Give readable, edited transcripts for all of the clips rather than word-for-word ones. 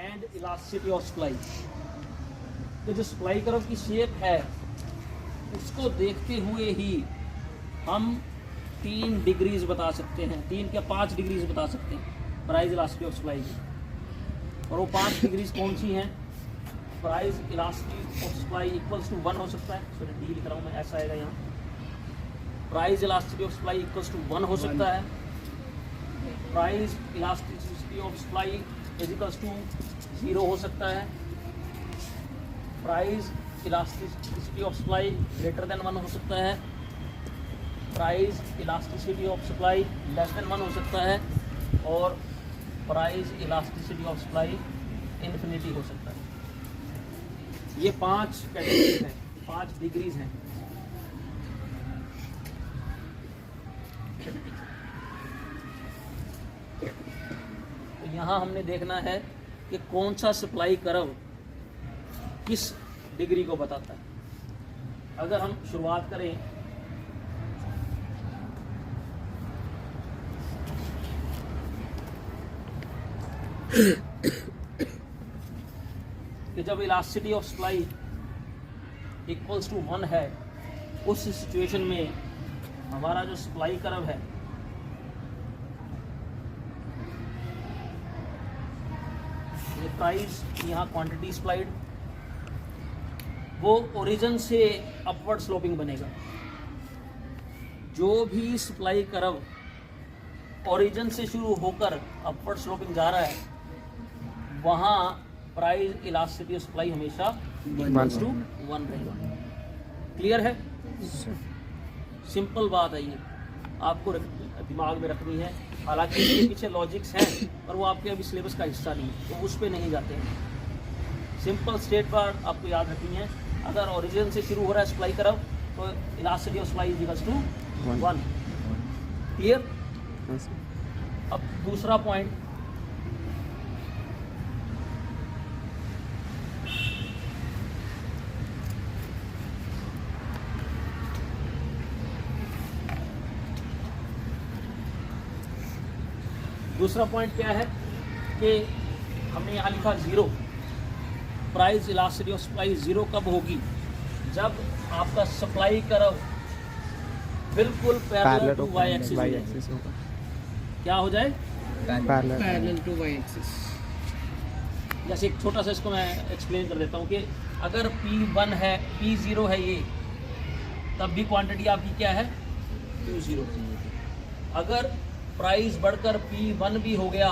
And elasticity of supply. तो जो supply curve की शेप है उसको देखते हुए ही हम 3 डिग्रीज बता सकते हैं, 3 क्या 5 डिग्रीज बता सकते हैं प्राइस इलास्टिसिटी ऑफ सप्लाई की। और वो 5 डिग्रीज कौन सी हैं? Price elasticity of supply equals to 1 हो सकता है, सॉरी डी लिख रहा हूँ मैं, ऐसा आएगा यहाँ। Price elasticity of supply equals to 1 हो सकता है। Price elasticity of supply is equals to 0 हो सकता है। Price elasticity of supply greater than 1 हो सकता है। Price elasticity of supply less than 1 हो सकता है। और price elasticity of supply infinity हो सकता है। ये 5 कैटेगरीज हैं, 5 डिग्रीज हैं। तो यहाँ हमने देखना है कि कौन सा सप्लाई कर्व किस डिग्री को बताता है। अगर हम शुरुआत करें कि जब elasticity of supply equals to 1 है, उस सिचुएशन में हमारा जो सप्लाई कर्व है ये प्राइस, यहाँ क्वांटिटी सप्लाइड, वो ओरिजिन से अपवर्ड स्लोपिंग बनेगा। जो भी सप्लाई कर्व ओरिजिन से शुरू होकर अपवर्ड स्लोपिंग जा रहा है वहाँ प्राइस इलास्टिसिटी ऑफ सप्लाई हमेशा इक्वल्स टू 1 रहेगा। क्लियर है? सिंपल बात है, ये आपको दिमाग में रखनी है। हालांकि इसके पीछे लॉजिक्स हैं पर वो आपके अभी सिलेबस का हिस्सा नहीं है, तो उस पर नहीं जाते हैं। सिंपल स्टेट बार आपको याद रखनी है। अगर ओरिजिन से शुरू हो रहा है सप्लाई कर्व तो elasticity of supply is equals to 1। Clear? अब दूसरा पॉइंट, क्या है कि हमने यहाँ लिखा 0। प्राइस इलास्टिसिटी ऑफ सप्लाई 0 कब होगी? जब आपका सप्लाई कर्व बिल्कुल पैरेलल टू वाई एक्सिस होगा। क्या हो जाए? Parallel to y axis. जैसे एक छोटा सा इसको मैं एक्सप्लेन कर देता हूँ कि अगर P1 है, P0 है ये, तब भी क्वांटिटी आपकी क्या है? Q0। अगर प्राइस बढ़कर P1 भी हो गया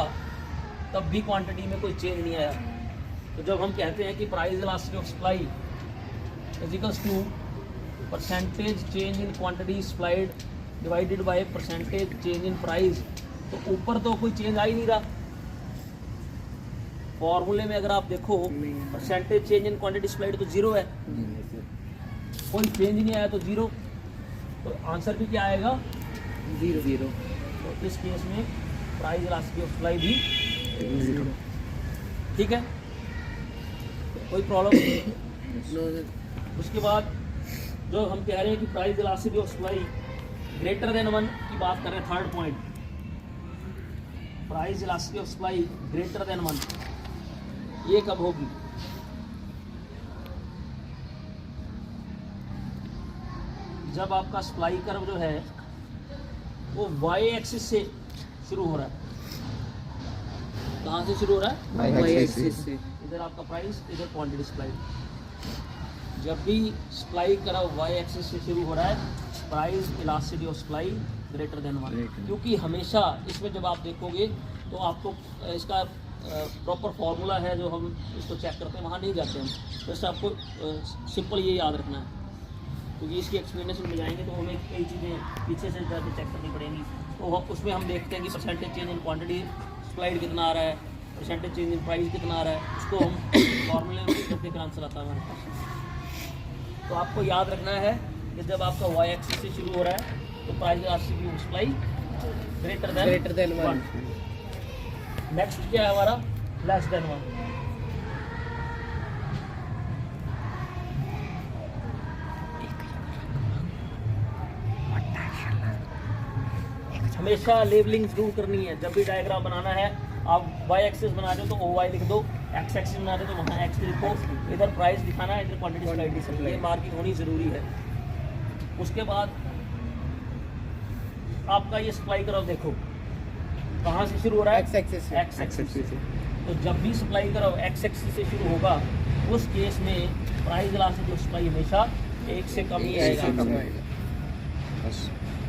तब भी क्वांटिटी में कोई चेंज नहीं आया। तो जब हम कहते हैं कि price elasticity of supply is equals to percentage change in quantity supplied divided by percentage change in price, तो ऊपर तो कोई चेंज आ ही नहीं रहा। फॉर्मूले में अगर आप देखो percentage change in quantity supplied तो 0 है, कोई चेंज नहीं आया तो 0। तो आंसर भी क्या आएगा? 0। तो इस केस में प्राइस इलास्टिसिटी ऑफ सप्लाई भी 0। ठीक है, कोई प्रॉब्लम नहीं। उसके बाद जो हम कह रहे हैं कि price elasticity of supply greater than 1 की बात कर रहे हैं, third point, price elasticity of supply greater than 1, ये कब होगी? जब आपका सप्लाई कर्व जो है वो वाई एक्सिस से शुरू हो रहा है। कहाँ से शुरू हो रहा है? वाई एक्सिस से। इधर आपका प्राइस, इधर क्वांटिटी सप्लाई। जब भी सप्लाई कर्व वाई एक्सिस से शुरू हो रहा है, price elasticity of supply greater than 1। क्योंकि हमेशा इसमें जब आप देखोगे तो आपको इसका प्रॉपर फॉर्मूला है जो हम इसको चेक करते हैं, वहाँ नहीं जाते हम। तो इससे आपको सिंपल ये याद रखना है, क्योंकि इसकी एक्सप्लेनेशन में जाएंगे तो हमें कई चीज़ें पीछे से जाकर चेक करनी पड़ेंगी। तो उसमें हम देखते हैं कि percentage change in quantity supplied कितना आ रहा है, परसेंटेज चेंज इन प्राइस कितना आ रहा है, उसको हम फॉर्मूले में करके फिर आंसर आता है हमारे पास। तो आपको याद रखना है कि जब आपका वाई एक्सिस से शुरू हो रहा है तो price elasticity of supply greater than 1। Next क्या है हमारा? Less than 1। हमेशा लेबलिंग जरूर करनी है। जब भी डायग्राम बनाना है आप वाई एक्सिस बना रहे हो तो ओ वाई लिख दो, एक्स एक्सिस बना रहे हो तो वहाँ एक्स लिखो, इधर प्राइस दिखाना है, इधर क्वांटिटी सप्लाई, ये मार्किंग होनी ज़रूरी है। उसके बाद आपका ये सप्लाई कर्व देखो कहाँ से शुरू हो रहा है, एक्स एक्सिस से। तो जब भी सप्लाई कर्व एक्स एक्सिस से शुरू होगा उस केस में प्राइस इलास्टिसिटी ऑफ सप्लाई हमेशा 1 से कम ही आएगा।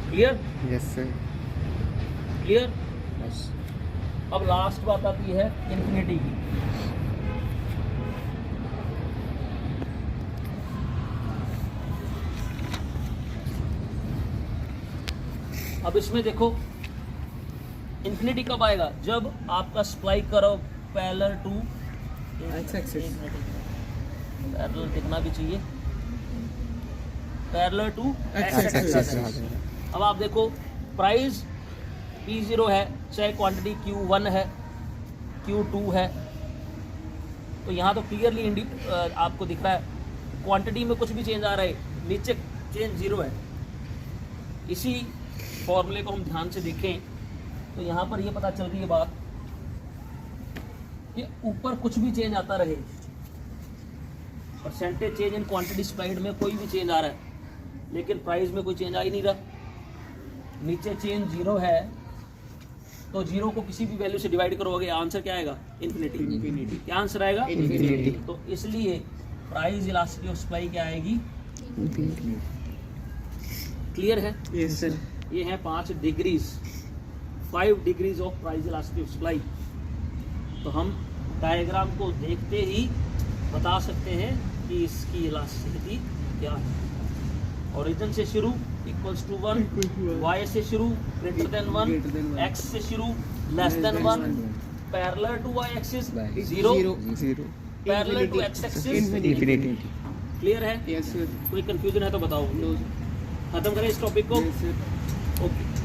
क्लियर? Yes sir. क्लियर? अब लास्ट बात आती है इन्फिनिटी की। अब इसमें देखो इन्फिनिटी कब आएगा, जब आपका supply curve parallel to x axis, parallel दिखना भी चाहिए, पैरेलल टू एक्स एक्सिस। अब आप देखो प्राइस P0 है, चाहे क्वांटिटी Q1 है, Q2 है, तो यहाँ तो क्लियरली आपको दिख रहा है क्वांटिटी में कुछ भी चेंज आ रहा है, नीचे चेंज 0 है। इसी फॉर्मूले को हम ध्यान से देखें तो यहाँ पर ये पता चल रही है बात कि ऊपर कुछ भी चेंज आता रहे, percentage change in quantity supplied में कोई भी चेंज आ रहा है लेकिन प्राइस में कोई चेंज आ ही नहीं रहा। नीचे चेंज 0 है तो 0 को किसी भी वैल्यू से डिवाइड करोगे आंसर क्या आएगा, इन्फिनिटी। क्या आंसर आएगा, इन्फिनिटी। तो इसलिए प्राइस इलास्टिसिटी ऑफ सप्लाई क्या आएगी, क्लियर है? Yes sir. ये है 5 degrees, 5 degrees of price elasticity of supply. तो हम डायग्राम को देखते ही बता सकते हैं कि इसकी इलास्टिसिटी क्या है। ओरिजिन से शुरू इक्वल्स टू 1, वाई से शुरू ग्रेटर देन 1, एक्स से शुरू less than 1, parallel to y axis 0, parallel to x axis infinity. Clear है? Yes sir. कोई कंफ्यूजन है तो बताओ। खत्म करें इस टॉपिक को। ओके।